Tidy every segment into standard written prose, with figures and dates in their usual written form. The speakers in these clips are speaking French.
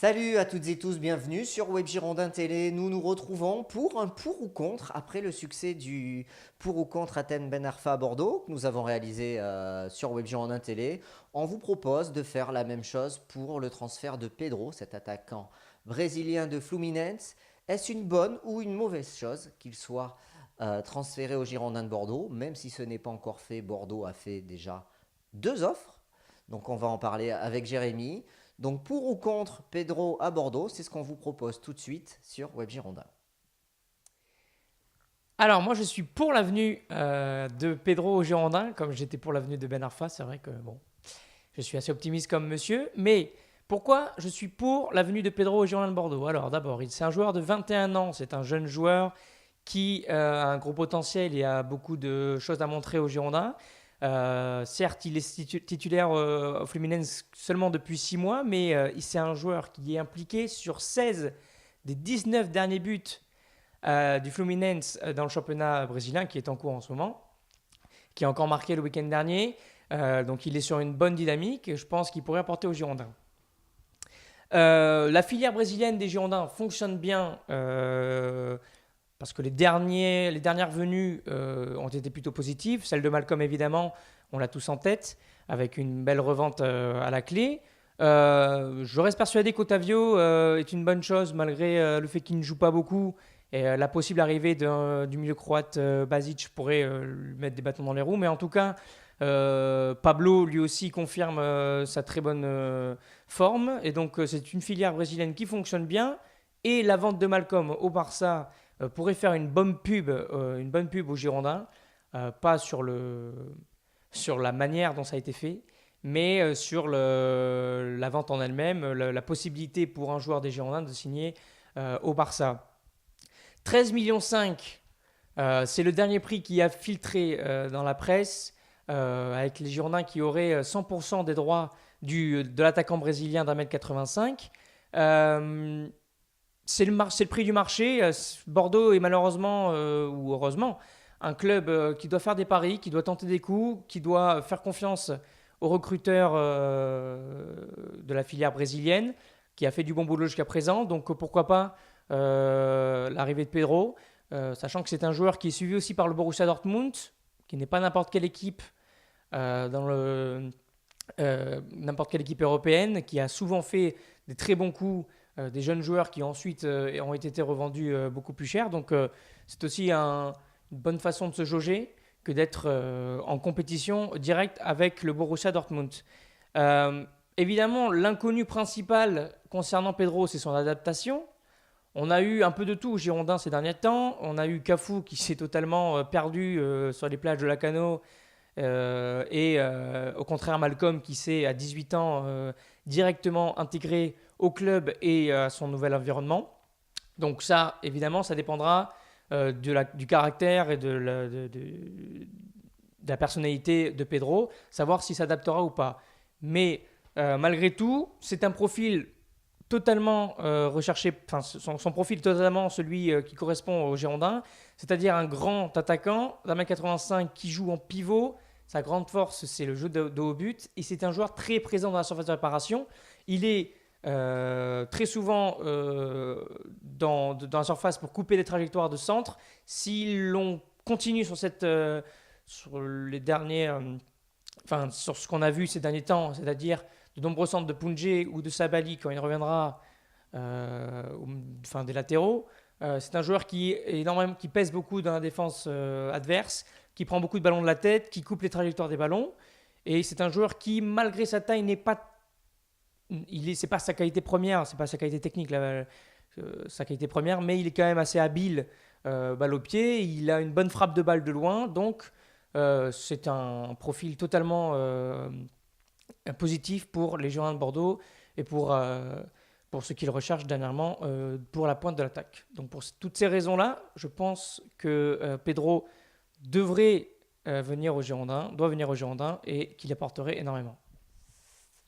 Salut à toutes et tous, bienvenue sur Web Girondin Télé. Nous nous retrouvons pour un pour ou contre après le succès du pour ou contre Athènes Ben Arfa à Bordeaux que nous avons réalisé sur Web Girondin Télé. On vous propose de faire la même chose pour le transfert de Pedro, cet attaquant brésilien de Fluminense. Est-ce une bonne ou une mauvaise chose qu'il soit transféré au Girondin de Bordeaux? Même si ce n'est pas encore fait, Bordeaux a fait déjà deux offres. Donc on va en parler avec Jérémy. Donc pour ou contre Pedro à Bordeaux, c'est ce qu'on vous propose tout de suite sur Web Girondin. Alors, moi, je suis pour l'avenue de Pedro au Girondin, comme j'étais pour l'avenue de Ben Arfa. C'est vrai que, bon, je suis assez optimiste comme monsieur. Mais pourquoi je suis pour l'avenue de Pedro au Girondin de Bordeaux? Alors, d'abord, c'est un joueur de 21 ans. C'est un jeune joueur qui a un gros potentiel et a beaucoup de choses à montrer au Girondin. Certes, il est titulaire au Fluminense seulement depuis 6 mois, mais c'est un joueur qui est impliqué sur 16 des 19 derniers buts du Fluminense dans le championnat brésilien qui est en cours en ce moment, qui a encore marqué le week-end dernier. Donc il est sur une bonne dynamique et je pense qu'il pourrait apporter aux Girondins. La filière brésilienne des Girondins fonctionne bien parce que les dernières venues ont été plutôt positives. Celle de Malcolm, évidemment, on l'a tous en tête, avec une belle revente à la clé. Je reste persuadé qu'Otavio est une bonne chose malgré le fait qu'il ne joue pas beaucoup. Et la possible arrivée du milieu croate Basic pourrait lui mettre des bâtons dans les roues. Mais en tout cas, Pablo lui aussi confirme sa très bonne forme. Et donc c'est une filière brésilienne qui fonctionne bien. Et la vente de Malcolm au Barça pourrait faire une bonne pub aux Girondins. Pas sur la manière dont ça a été fait, mais sur la vente en elle-même, la possibilité pour un joueur des Girondins de signer au Barça. 13,5 millions, c'est le dernier prix qui a filtré dans la presse, avec les Girondins qui auraient 100% des droits de l'attaquant brésilien d'1,85 m. C'est le prix du marché. Bordeaux est malheureusement, ou heureusement, un club qui doit faire des paris, qui doit tenter des coups, qui doit faire confiance aux recruteurs de la filière brésilienne, qui a fait du bon boulot jusqu'à présent. Donc pourquoi pas l'arrivée de Pedro, sachant que c'est un joueur qui est suivi aussi par le Borussia Dortmund, qui n'est pas n'importe quelle équipe n'importe quelle équipe européenne, qui a souvent fait des très bons coups, des jeunes joueurs qui ensuite ont été revendus beaucoup plus cher. Donc c'est aussi une bonne façon de se jauger que d'être en compétition directe avec le Borussia Dortmund. Évidemment, l'inconnu principal concernant Pedro, c'est son adaptation. On a eu un peu de tout aux Girondins ces derniers temps. On a eu Cafu qui s'est totalement perdu sur les plages de Lacano. Et au contraire, Malcolm qui s'est, à 18 ans, directement intégré au club et à son nouvel environnement. Donc ça, évidemment, ça dépendra du caractère et de la personnalité de Pedro, savoir s'il s'adaptera ou pas. Mais malgré tout, c'est un profil totalement recherché, enfin son profil totalement celui qui correspond au Girondin, c'est-à-dire un grand attaquant d'1,85 m qui joue en pivot. Sa grande force, c'est le jeu de haut but, et c'est un joueur très présent dans la surface de réparation. Il est très souvent dans la surface pour couper les trajectoires de centre. Si l'on continue sur les derniers, sur ce qu'on a vu ces derniers temps, c'est-à-dire de nombreux centres de Pungé ou de Sabali quand il reviendra, des latéraux. C'est un joueur qui pèse beaucoup dans la défense adverse, qui prend beaucoup de ballons de la tête, qui coupe les trajectoires des ballons. Et c'est un joueur qui, malgré sa taille, c'est pas sa qualité première, c'est pas sa qualité technique, sa qualité première, mais il est quand même assez habile balle au pied. Il a une bonne frappe de balle de loin, donc c'est un profil totalement positif pour les Girondins de Bordeaux et pour ce qu'ils recherchent dernièrement pour la pointe de l'attaque. Donc pour toutes ces raisons-là, je pense que Pedro devrait venir aux Girondins, doit venir aux Girondins et qu'il apporterait énormément.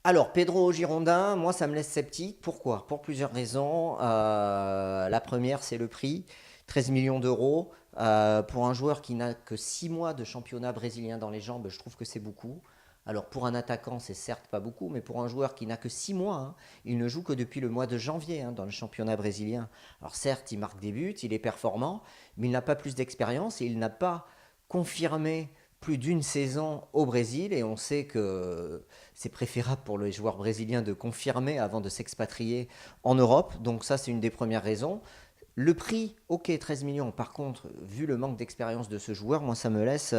Alors, Pedro au Girondin, moi ça me laisse sceptique. Pourquoi? Pour plusieurs raisons. La première, c'est le prix. 13 millions d'euros. Pour un joueur qui n'a que 6 mois de championnat brésilien dans les jambes, je trouve que c'est beaucoup. Alors pour un attaquant, c'est certes pas beaucoup, mais pour un joueur qui n'a que 6 mois, hein, il ne joue que depuis le mois de janvier hein, dans le championnat brésilien. Alors certes, il marque des buts, il est performant, mais il n'a pas plus d'expérience et il n'a pas confirmé plus d'une saison au Brésil. Et on sait que c'est préférable pour les joueurs brésiliens de confirmer avant de s'expatrier en Europe. Donc ça, c'est une des premières raisons. Le prix, ok, 13 millions. Par contre, vu le manque d'expérience de ce joueur, moi, ça me laisse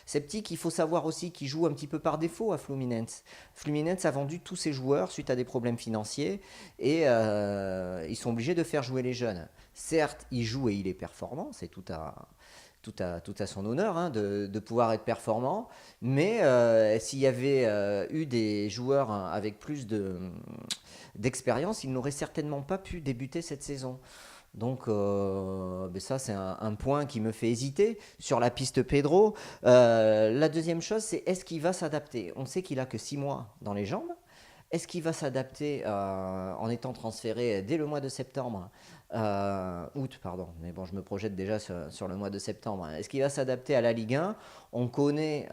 sceptique. Il faut savoir aussi qu'il joue un petit peu par défaut à Fluminense. Fluminense a vendu tous ses joueurs suite à des problèmes financiers et ils sont obligés de faire jouer les jeunes. Certes, il joue et il est performant, c'est tout à son honneur hein, de pouvoir être performant, mais s'il y avait eu des joueurs hein, avec plus d'expérience, ils n'auraient certainement pas pu débuter cette saison. Donc ben ça c'est un point qui me fait hésiter sur la piste Pedro. La deuxième chose c'est est-ce qu'il va s'adapter. On sait qu'il a que 6 mois dans les jambes. Est-ce qu'il va s'adapter en étant transféré dès le mois de septembre, août, pardon, mais bon, je me projette déjà sur le mois de septembre. Est-ce qu'il va s'adapter à la Ligue 1? On connaît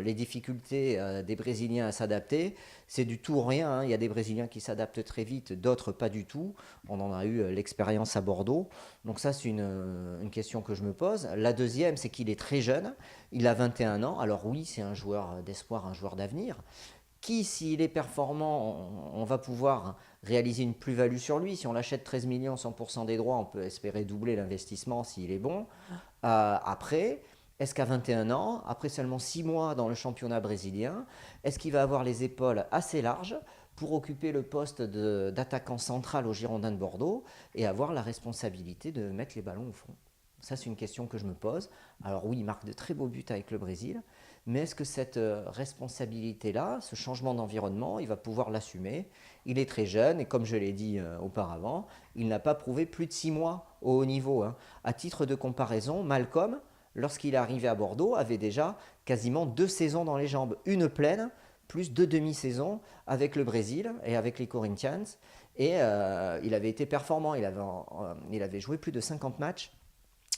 les difficultés des Brésiliens à s'adapter. C'est du tout ou rien, hein. Il y a des Brésiliens qui s'adaptent très vite, d'autres pas du tout. On en a eu l'expérience à Bordeaux. Donc ça, c'est une question que je me pose. La deuxième, c'est qu'il est très jeune. Il a 21 ans. Alors oui, c'est un joueur d'espoir, un joueur d'avenir qui, s'il est performant, on va pouvoir réaliser une plus-value sur lui. Si on l'achète 13 millions, 100% des droits, on peut espérer doubler l'investissement s'il est bon. Après, est-ce qu'à 21 ans, après seulement 6 mois dans le championnat brésilien, est-ce qu'il va avoir les épaules assez larges pour occuper le poste d'attaquant central au Girondins de Bordeaux et avoir la responsabilité de mettre les ballons au fond? Ça, c'est une question que je me pose. Alors oui, il marque de très beaux buts avec le Brésil, mais est-ce que cette responsabilité-là, ce changement d'environnement, il va pouvoir l'assumer? Il est très jeune et comme je l'ai dit auparavant, il n'a pas prouvé plus de 6 mois au haut niveau, hein. À titre de comparaison, Malcolm, lorsqu'il est arrivé à Bordeaux, avait déjà quasiment 2 saisons dans les jambes. Une pleine, plus 2 demi-saisons avec le Brésil et avec les Corinthians. Et il avait été performant, il avait joué plus de 50 matchs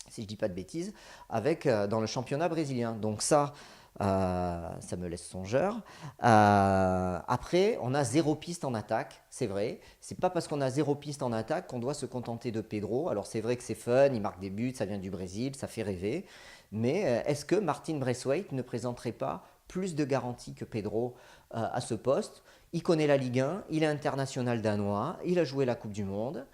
si je ne dis pas de bêtises, dans le championnat brésilien. Donc ça me laisse songeur. Après, on a 0 piste en attaque, c'est vrai. C'est pas parce qu'on a 0 piste en attaque qu'on doit se contenter de Pedro. Alors c'est vrai que c'est fun, il marque des buts, ça vient du Brésil, ça fait rêver. Mais est-ce que Martin Braithwaite ne présenterait pas plus de garanties que Pedro à ce poste? Il connaît la Ligue 1, il est international danois, il a joué la Coupe du Monde.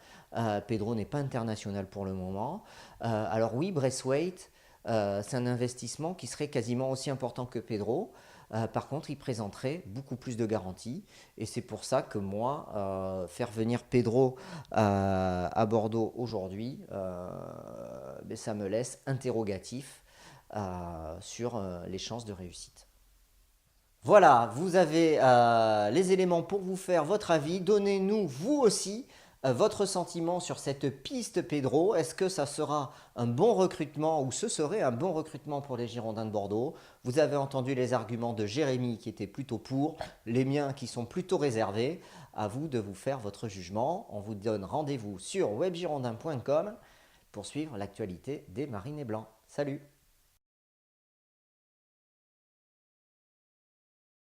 Pedro n'est pas international pour le moment. Alors oui, Braithwaite, c'est un investissement qui serait quasiment aussi important que Pedro. Par contre, il présenterait beaucoup plus de garanties. Et c'est pour ça que moi, faire venir Pedro à Bordeaux aujourd'hui, ben, ça me laisse interrogatif sur les chances de réussite. Voilà, vous avez les éléments pour vous faire votre avis. Donnez-nous, vous aussi, votre sentiment sur cette piste Pedro. Est-ce que ça sera un bon recrutement ou ce serait un bon recrutement pour les Girondins de Bordeaux? Vous avez entendu les arguments de Jérémy qui étaient plutôt pour, les miens qui sont plutôt réservés. À vous de vous faire votre jugement. On vous donne rendez-vous sur webgirondin.com pour suivre l'actualité des Marinés Blancs. Salut!